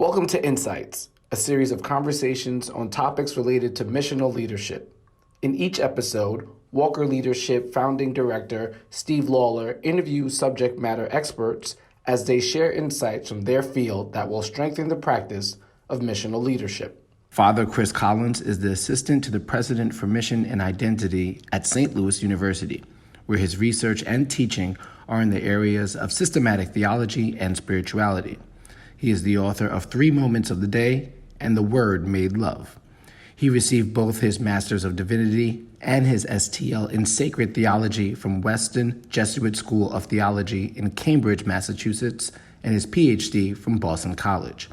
Welcome to Insights, a series of conversations on topics related to missional leadership. In each episode, Walker Leadership founding director Steve Lawler interviews subject matter experts as they share insights from their field that will strengthen the practice of missional leadership. Father Chris Collins is the assistant to the president for mission and identity at St. Louis University, where his research and teaching are in the areas of systematic theology and spirituality. He is the author of 3 Moments of the Day and The Word Made Love. He received both his Master's of Divinity and his STL in Sacred Theology from Weston Jesuit School of Theology in Cambridge, Massachusetts, and his PhD from Boston College.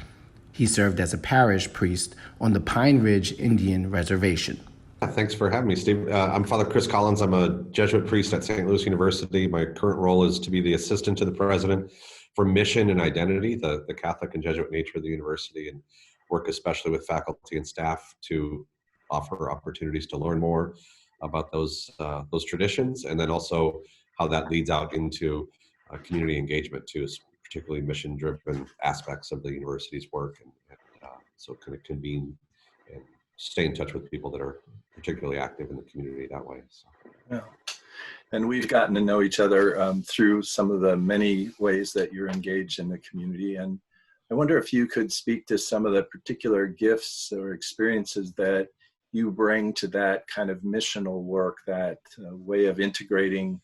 He served as a parish priest on the Pine Ridge Indian Reservation. Thanks for having me, Steve. I'm Father Chris Collins. I'm a Jesuit priest at St. Louis University. My current role is to be the assistant to the president for mission and identity, the Catholic and Jesuit nature of the university, and work especially with faculty and staff to offer opportunities to learn more about those traditions, and then also how that leads out into community engagement too, particularly mission-driven aspects of the university's work, and so kind of convene and stay in touch with people that are particularly active in the community that way. So. Yeah. And we've gotten to know each other through some of the many ways that you're engaged in the community. And I wonder if you could speak to some of the particular gifts or experiences that you bring to that kind of missional work, that way of integrating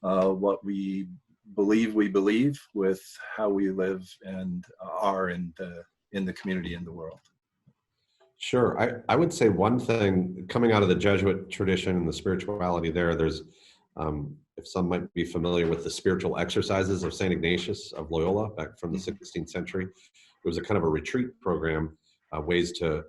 what we believe with how we live and are in the community, in the world. Sure. I would say one thing coming out of the Jesuit tradition and the spirituality there's if some might be familiar with the spiritual exercises of St. Ignatius of Loyola back from the 16th century. It was a kind of a retreat program, ways to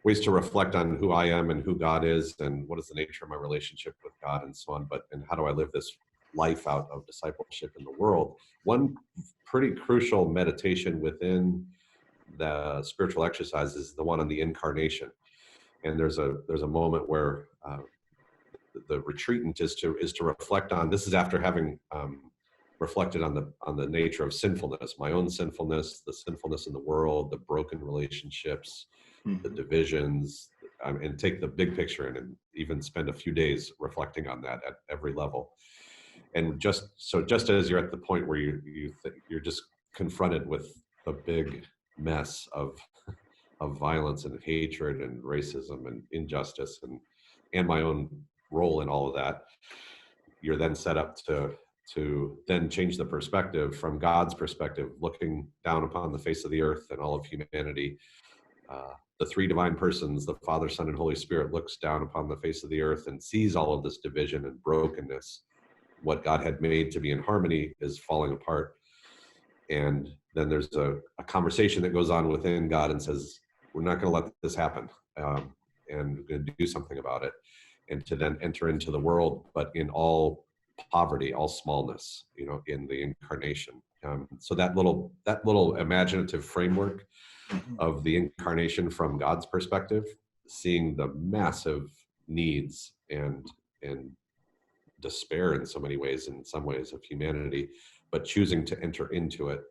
reflect on who I am and who God is and what is the nature of my relationship with God and so on, and how do I live this life out of discipleship in the world. One pretty crucial meditation within the spiritual exercise is the one on the incarnation. And there's a moment where the retreatant is to reflect on, this is after having reflected on the nature of sinfulness, my own sinfulness, the sinfulness in the world, the broken relationships, the divisions, and take the big picture and even spend a few days reflecting on that at every level. And just as you're at the point where you're just confronted with a big mess of violence and hatred and racism and injustice and my own role in all of that, you're then set up to then change the perspective from God's perspective, looking down upon the face of the earth and all of humanity. The 3 divine persons, the Father, Son, and Holy Spirit, looks down upon the face of the earth and sees all of this division and brokenness. What God had made to be in harmony is falling apart. And then there's a conversation that goes on within God and says, we're not going to let this happen, and we're going to do something about it. And to then enter into the world, but in all poverty, all smallness, in the incarnation. So that little imaginative framework of the incarnation from God's perspective, seeing the massive needs and despair in so many ways, in some ways of humanity, but choosing to enter into it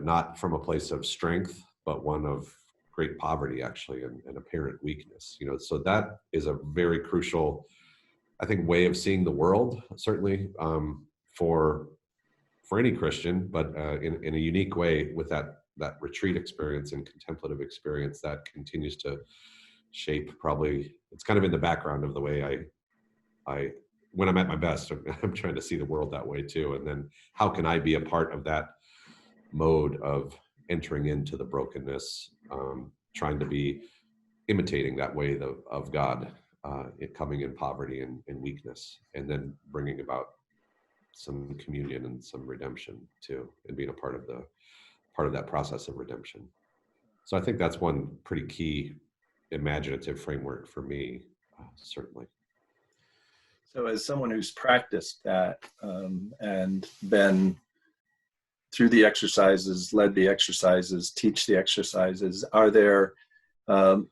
not from a place of strength, but one of great poverty, actually, and apparent weakness. So that is a very crucial, I think, way of seeing the world, certainly for any Christian, but in a unique way with that retreat experience and contemplative experience that continues to shape. Probably it's kind of in the background of the way I when I'm at my best, I'm trying to see the world that way too. And then how can I be a part of that mode of entering into the brokenness, trying to be imitating that way of God, coming in poverty and weakness, and then bringing about some communion and some redemption too, and being a part of that process of redemption. So I think that's one pretty key imaginative framework for me, certainly. So as someone who's practiced that and been through the exercises, led the exercises, teach the exercises, are there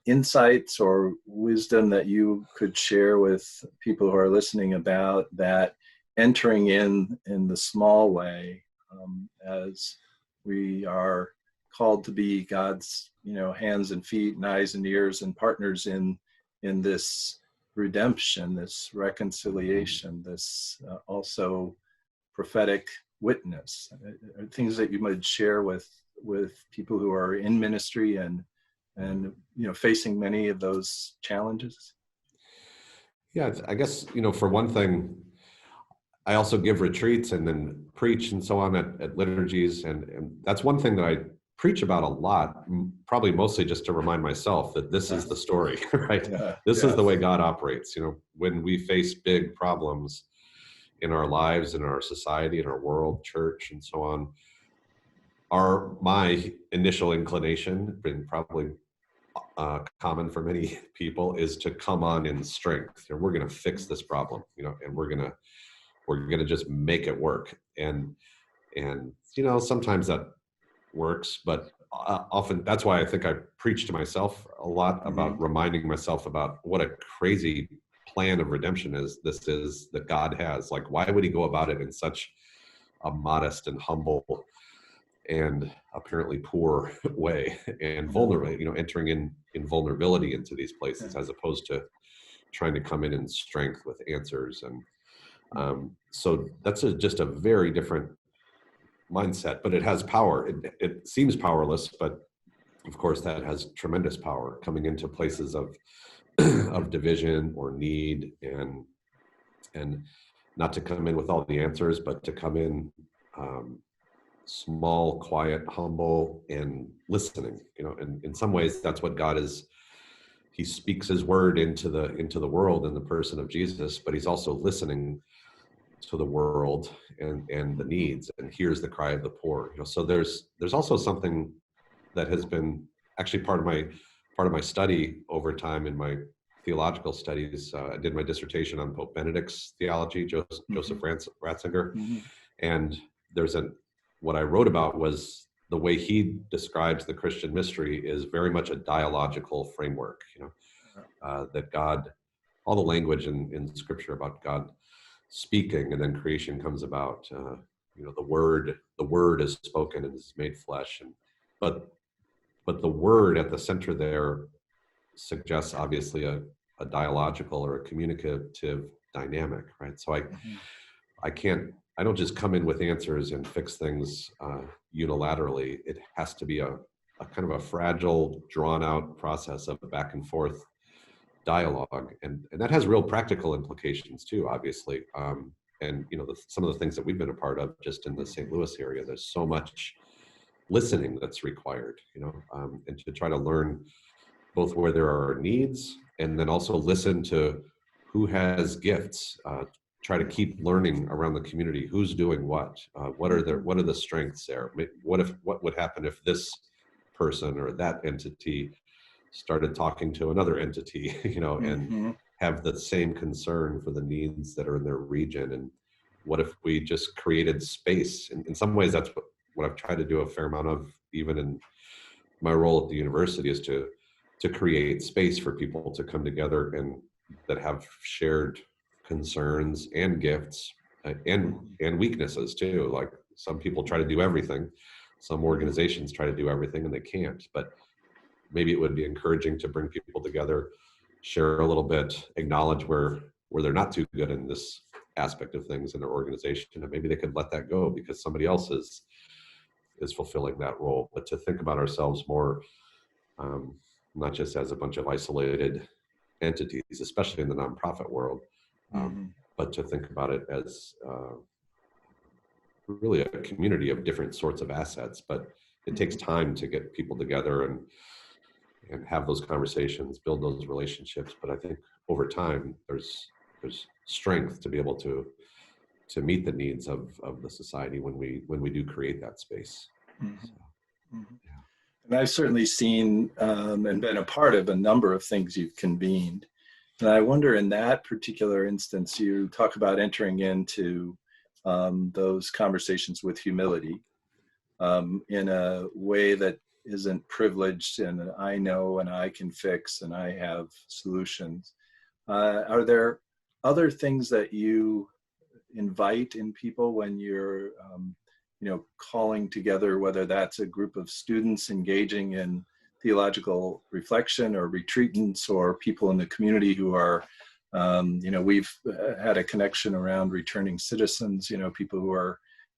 insights or wisdom that you could share with people who are listening about that entering in the small way as we are called to be God's, hands and feet and eyes and ears and partners in this redemption, this reconciliation, this also prophetic witness, things that you might share with people who are in ministry and facing many of those challenges? Yeah, I guess, for one thing, I also give retreats and then preach and so on at liturgies. And that's one thing that I preach about a lot, probably mostly just to remind myself that this is the story, right? Yeah, This yeah. is the way God operates. When we face big problems in our lives, in our society, in our world, church, and so on, my initial inclination, been probably common for many people, is to come on in strength. We're going to fix this problem, and we're going to just make it work. And sometimes that works, but often that's why I think I preach to myself a lot about reminding myself about what a crazy plan of redemption this is that God has. Like, why would he go about it in such a modest and humble and apparently poor way, and vulnerable, entering in vulnerability into these places, as opposed to trying to come in strength with answers. And so that's just a very different mindset, but it has power. It seems powerless, but of course that has tremendous power, coming into places of of division or need, and not to come in with all the answers, but to come in small, quiet, humble, and listening. And in some ways that's what God is. He speaks his word into the world in the person of Jesus, but he's also listening to the world and the needs, and hears the cry of the poor. So there's also something that has been actually part of my study over time in my theological studies. I did my dissertation on Pope Benedict's theology, Joseph Ratzinger, and what I wrote about was the way he describes the Christian mystery is very much a dialogical framework. That God, all the language in Scripture about God speaking, and then creation comes about. The word is spoken and is made flesh, but the word at the center there suggests obviously a dialogical or a communicative dynamic, right? So I don't just come in with answers and fix things unilaterally. It has to be a kind of a fragile, drawn out process of back and forth dialogue, and that has real practical implications too, obviously. And some of the things that we've been a part of just in the St. Louis area, there's so much listening that's required, and to try to learn both where there are needs, and then also listen to who has gifts. Try to keep learning around the community who's doing what are the strengths there. What would happen if this person or that entity started talking to another entity, and have the same concern for the needs that are in their region. And what if we just created space? In some ways, that's what I've tried to do a fair amount of, even in my role at the university, is to create space for people to come together and that have shared concerns and gifts and weaknesses too. Like, some people try to do everything. Some organizations try to do everything and they can't, but maybe it would be encouraging to bring people together, share a little bit, acknowledge where they're not too good in this aspect of things in their organization, and maybe they could let that go because somebody else is fulfilling that role. But to think about ourselves more, not just as a bunch of isolated entities, especially in the nonprofit world, but to think about it as really a community of different sorts of assets. But it takes time to get people together and have those conversations, build those relationships. But I think over time, there's strength to be able to meet the needs of the society when we do create that space. And I've certainly seen and been a part of a number of things you've convened. And I wonder, in that particular instance, you talk about entering into those conversations with humility in a way that isn't privileged and I know and I can fix and I have solutions. Are there other things that you invite in people when you're calling together, whether that's a group of students engaging in theological reflection or retreatants or people in the community who are, we've had a connection around returning citizens, people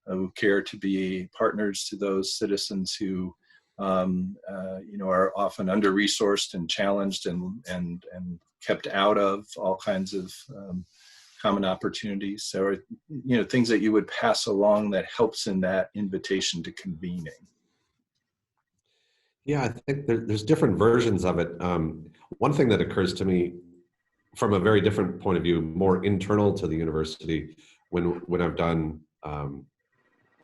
who care to be partners to those citizens who, are often under-resourced and challenged and kept out of all kinds of common opportunities. So, things that you would pass along that helps in that invitation to convening. Yeah, I think there's different versions of it. One thing that occurs to me from a very different point of view, more internal to the university, when I've done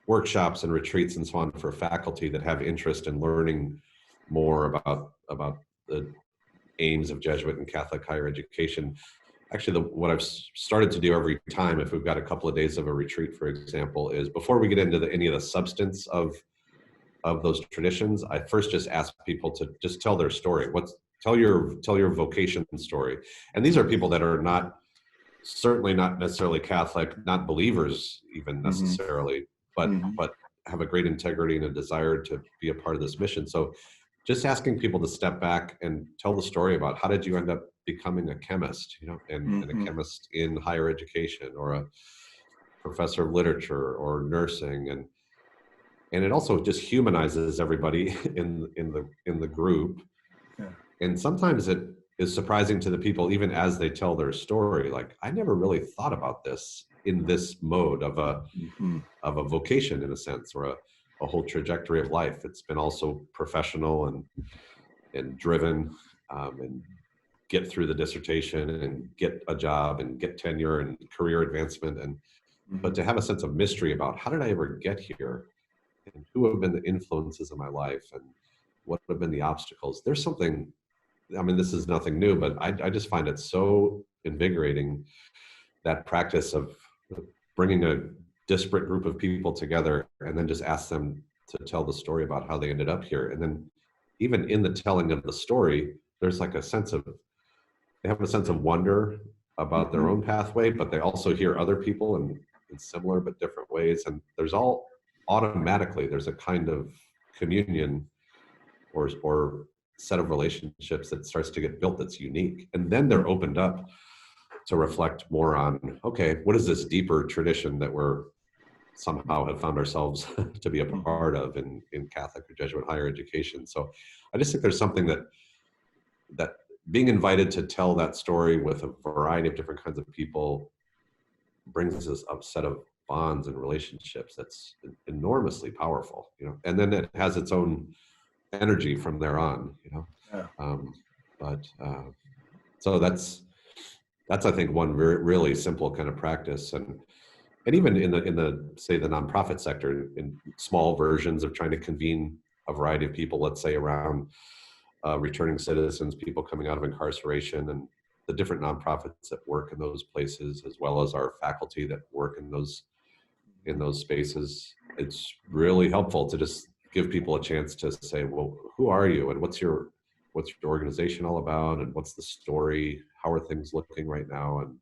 workshops and retreats and so on for faculty that have interest in learning more about the aims of Jesuit and Catholic higher education. Actually, what I've started to do every time, if we've got a couple of days of a retreat, for example, is before we get into any of the substance of those traditions, I first just ask people to just tell their story. Tell your vocation story. And these are people that are certainly not necessarily Catholic, not believers even necessarily, but have a great integrity and a desire to be a part of this mission. So just asking people to step back and tell the story about how did you end up becoming a chemist, and a chemist in higher education, or a professor of literature or nursing, and it also just humanizes everybody in the group. Yeah. And sometimes it is surprising to the people, even as they tell their story, like, I never really thought about this in this mode of a vocation, in a sense, or a whole trajectory of life. It's been also professional and driven, and get through the dissertation and get a job and get tenure and career advancement, but to have a sense of mystery about how did I ever get here, and who have been the influences in my life, and what have been the obstacles. There's something, this is nothing new, but I just find it so invigorating, that practice of bringing a disparate group of people together and then just ask them to tell the story about how they ended up here. And then even in the telling of the story, there's like they have a sense of wonder about their own pathway, but they also hear other people in similar but different ways. And there's there's a kind of communion or set of relationships that starts to get built that's unique. And then they're opened up to reflect more on, okay, what is this deeper tradition that we're somehow have found ourselves to be a part of in Catholic or Jesuit higher education. So I just think there's something that being invited to tell that story with a variety of different kinds of people brings us a set of bonds and relationships that's enormously powerful, and then it has its own energy from there on, Yeah. So that's I think one really simple kind of practice, and even in the say the nonprofit sector, in small versions of trying to convene a variety of people, let's say around returning citizens, people coming out of incarceration, and the different nonprofits that work in those places, as well as our faculty that work in those spaces. It's really helpful to just give people a chance to say, well, who are you, and what's your organization all about, and what's the story, how are things looking right now, and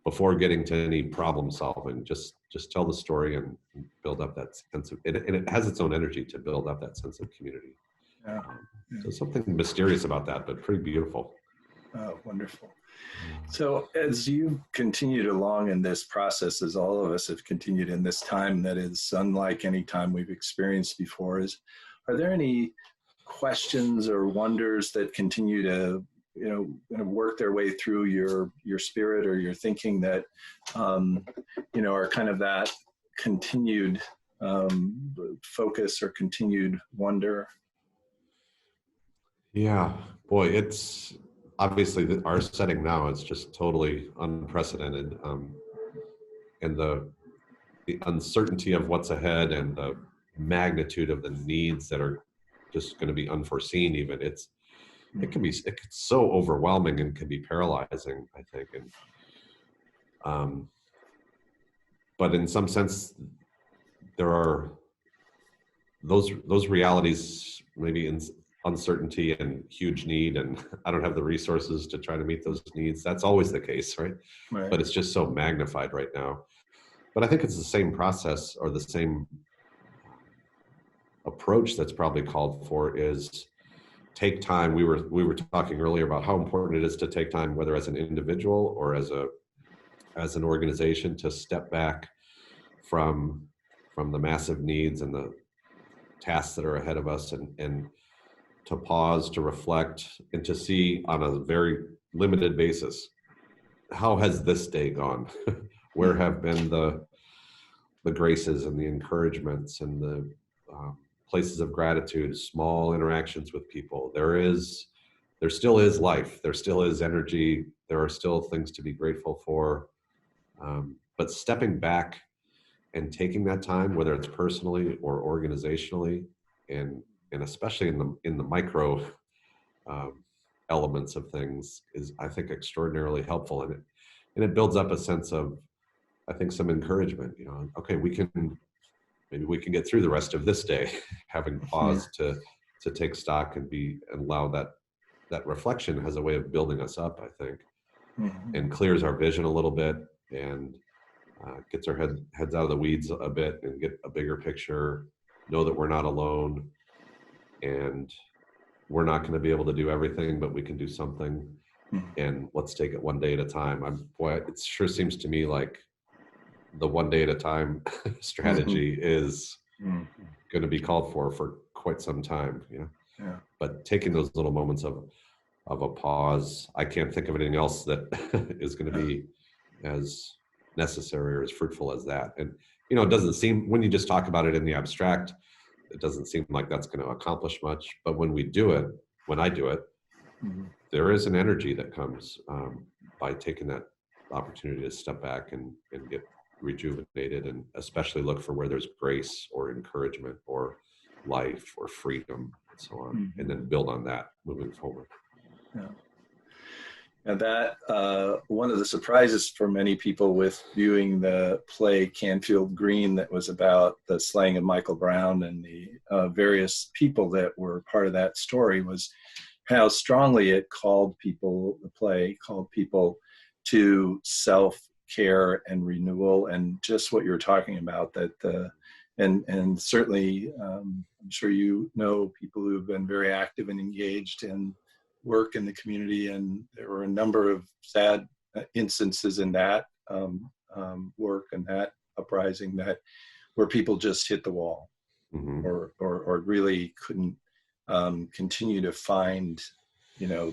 before getting to any problem solving, just tell the story and build up that sense of it. And it has its own energy to build up that sense of community. Yeah. So something mysterious about that, but pretty beautiful. Oh, wonderful. So as you continued along in this process, as all of us have continued in this time that is unlike any time we've experienced before, are there any questions or wonders that continue to work their way through your spirit or your thinking that are kind of that continued focus or continued wonder? Yeah, boy, it's obviously our setting now is just totally unprecedented, and the uncertainty of what's ahead and the magnitude of the needs that are just going to be unforeseen. Even it's so overwhelming and can be paralyzing, I think. And but in some sense, there are those realities, maybe in uncertainty and huge need, and I don't have the resources to try to meet those needs. That's always the case, right? But it's just so magnified right now. But I think it's the same process or the same approach that's probably called for is take time. We were talking earlier about how important it is to take time, whether as an individual or as an organization, to step back from the massive needs and the tasks that are ahead of us, and to pause, to reflect, and to see on a very limited basis, how has this day gone? Where have been the graces and the encouragements and the places of gratitude, small interactions with people? There still is life. There still is energy. There are still things to be grateful for. But stepping back and taking that time, whether it's personally or organizationally, and especially in the micro elements of things, is, I think, extraordinarily helpful. And it builds up a sense of, I think, some encouragement. Okay, maybe we can get through the rest of this day, having paused to take stock and allow that reflection has a way of building us up, I think, and clears our vision a little bit, and gets our heads out of the weeds a bit and get a bigger picture, know that we're not alone, and we're not going to be able to do everything, but we can do something, and let's take it one day at a time. It sure seems to me like the one day at a time strategy is going to be called for quite some time. Yeah. But taking those little moments of a pause, I can't think of anything else that is going to be as necessary or as fruitful as that. And it doesn't seem, when you just talk about it in the abstract, it doesn't seem like that's going to accomplish much. But when I do it, there is an energy that comes by taking that opportunity to step back and get rejuvenated, and especially look for where there's grace or encouragement or life or freedom and so on, and then build on that moving forward. Yeah. And that one of the surprises for many people with viewing the play Canfield Green, that was about the slaying of Michael Brown and the various people that were part of that story, was how strongly it called people to self-care and renewal, and just what you're talking about, and certainly I'm sure people who've been very active and engaged in work in the community, and there were a number of sad instances in that work and that uprising where people just hit the wall, or really couldn't continue to find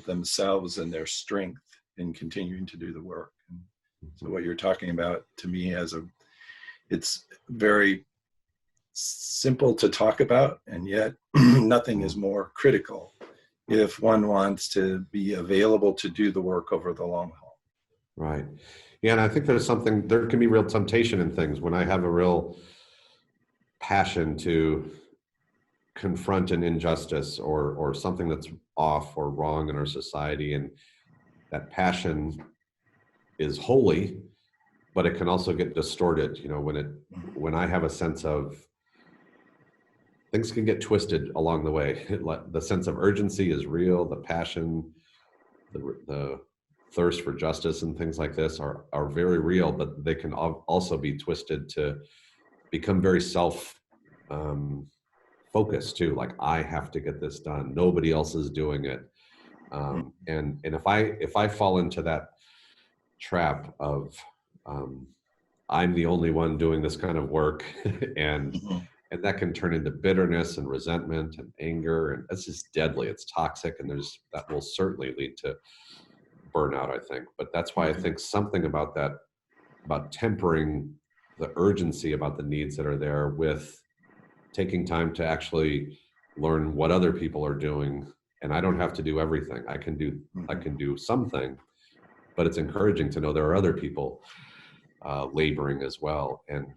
themselves and their strength in continuing to do the work. And so what you're talking about, to me, it's very simple to talk about, and yet nothing is more critical if one wants to be available to do the work over the long haul. Right. Yeah, and I think there can be real temptation in things when I have a real passion to confront an injustice or something that's off or wrong in our society, and that passion is holy, but it can also get distorted. When I have a sense of, things can get twisted along the way. The sense of urgency is real. The passion, the thirst for justice and things like this are very real, but they can also be twisted to become very focused too. Like, I have to get this done. Nobody else is doing it. And if I fall into that trap of I'm the only one doing this kind of work, and that can turn into bitterness and resentment and anger, and it's just deadly. It's toxic, and that will certainly lead to burnout, I think. But that's why I think something about that, about tempering the urgency about the needs that are there with taking time to actually learn what other people are doing. And I don't have to do everything. I can do something, but it's encouraging to know there are other people laboring as well. And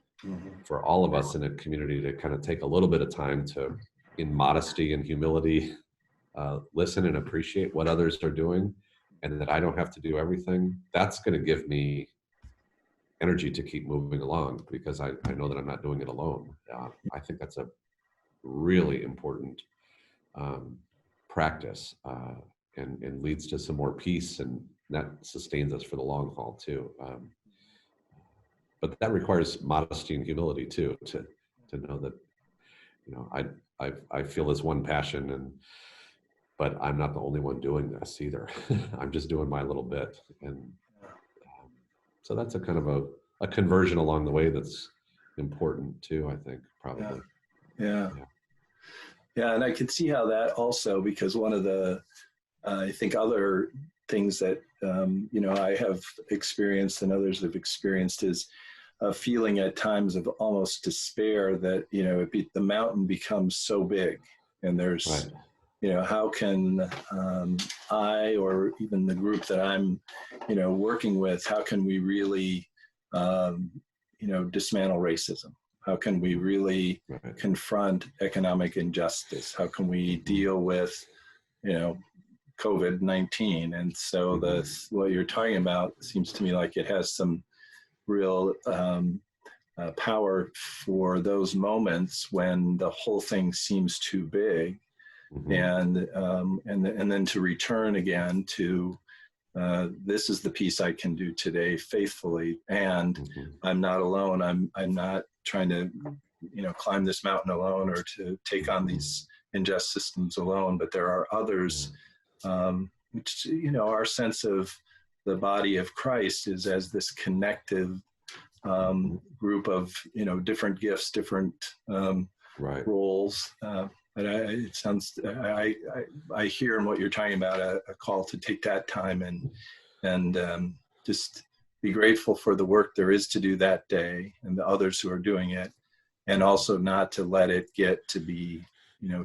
for all of us in a community to kind of take a little bit of time to, in modesty and humility, listen and appreciate what others are doing, and that I don't have to do everything, that's going to give me energy to keep moving along, because I know that I'm not doing it alone. I think that's a really important practice, and leads to some more peace, and that sustains us for the long haul too. But that requires modesty and humility too, to know that I feel this one passion, but I'm not the only one doing this either. I'm just doing my little bit. And so that's a kind of a conversion along the way that's important too, I think, probably. Yeah. And I can see how that also, because one of the, I think other things that, I have experienced and others have experienced is a feeling at times of almost despair that, the mountain becomes so big, and there's, Right. How can I, or even the group that I'm, working with, how can we really, dismantle racism? How can we really Right. confront economic injustice? How can we deal with, COVID-19? And so what you're talking about seems to me like it has some real power for those moments when the whole thing seems too big, and then to return again to this is the piece I can do today faithfully, and I'm not alone. I'm not trying to climb this mountain alone or to take on these unjust systems alone, but there are others. Which our sense of the body of Christ is as this connective group of different gifts, different roles. But it sounds I hear in what you're talking about a call to take that time and just be grateful for the work there is to do that day and the others who are doing it, and also not to let it get to be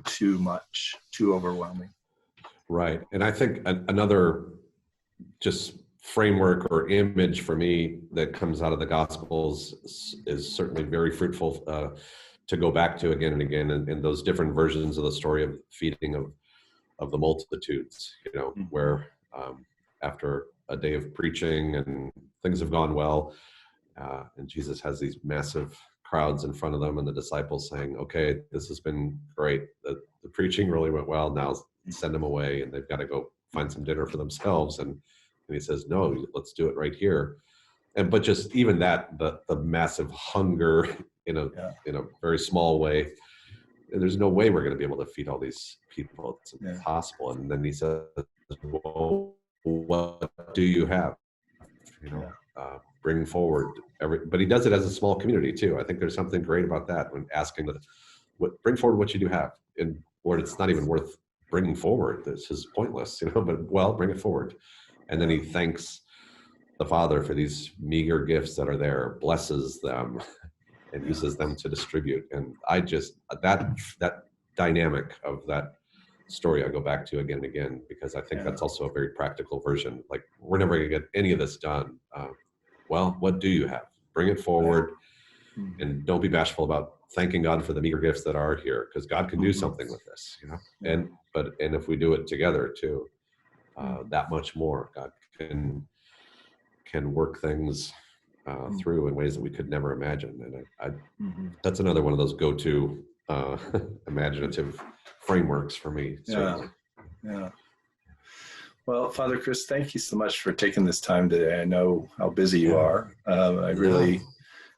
too much, too overwhelming. Right. And I think another just framework or image for me that comes out of the Gospels is certainly very fruitful to go back to again and again, and those different versions of the story of feeding of the multitudes, where after a day of preaching and things have gone well, and Jesus has these massive crowds in front of them, and the disciples saying, okay, this has been great. The preaching really went well. Now send them away, and they've got to go find some dinner for themselves. And he says, no, let's do it right here. But just even that, the massive hunger in a very small way, there's no way we're going to be able to feed all these people. It's impossible. And then he says, well, what do you have? Bring forward but he does it as a small community too. I think there's something great about that, when asking bring forward what you do have, and or it's not even worth bringing forward. This is pointless, but bring it forward. And then he thanks the Father for these meager gifts that are there, blesses them, and uses them to distribute. And I just, that dynamic of that story, I go back to again and again, because I think that's also a very practical version. Like, we're never going to get any of this done. What do you have? Bring it forward, and don't be bashful about thanking God for the meager gifts that are here, because God can do something with this, and if we do it together too, that much more, God can work things through in ways that we could never imagine. And that's another one of those go-to imaginative frameworks for me. Certainly. Yeah. Well, Father Chris, thank you so much for taking this time today. I know how busy you are. I really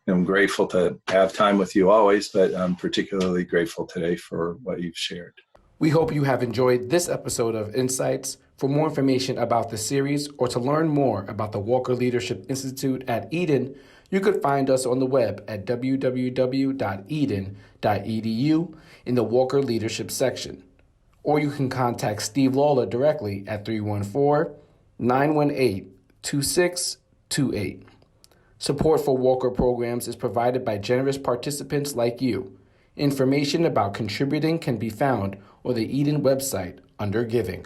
am grateful to have time with you always, but I'm particularly grateful today for what you've shared. We hope you have enjoyed this episode of Insights. For more information about the series, or to learn more about the Walker Leadership Institute at Eden, you could find us on the web at www.eden.edu in the Walker Leadership section. Or you can contact Steve Lawler directly at 314-918-2628. Support for Walker programs is provided by generous participants like you. Information about contributing can be found on the Eden website under Giving.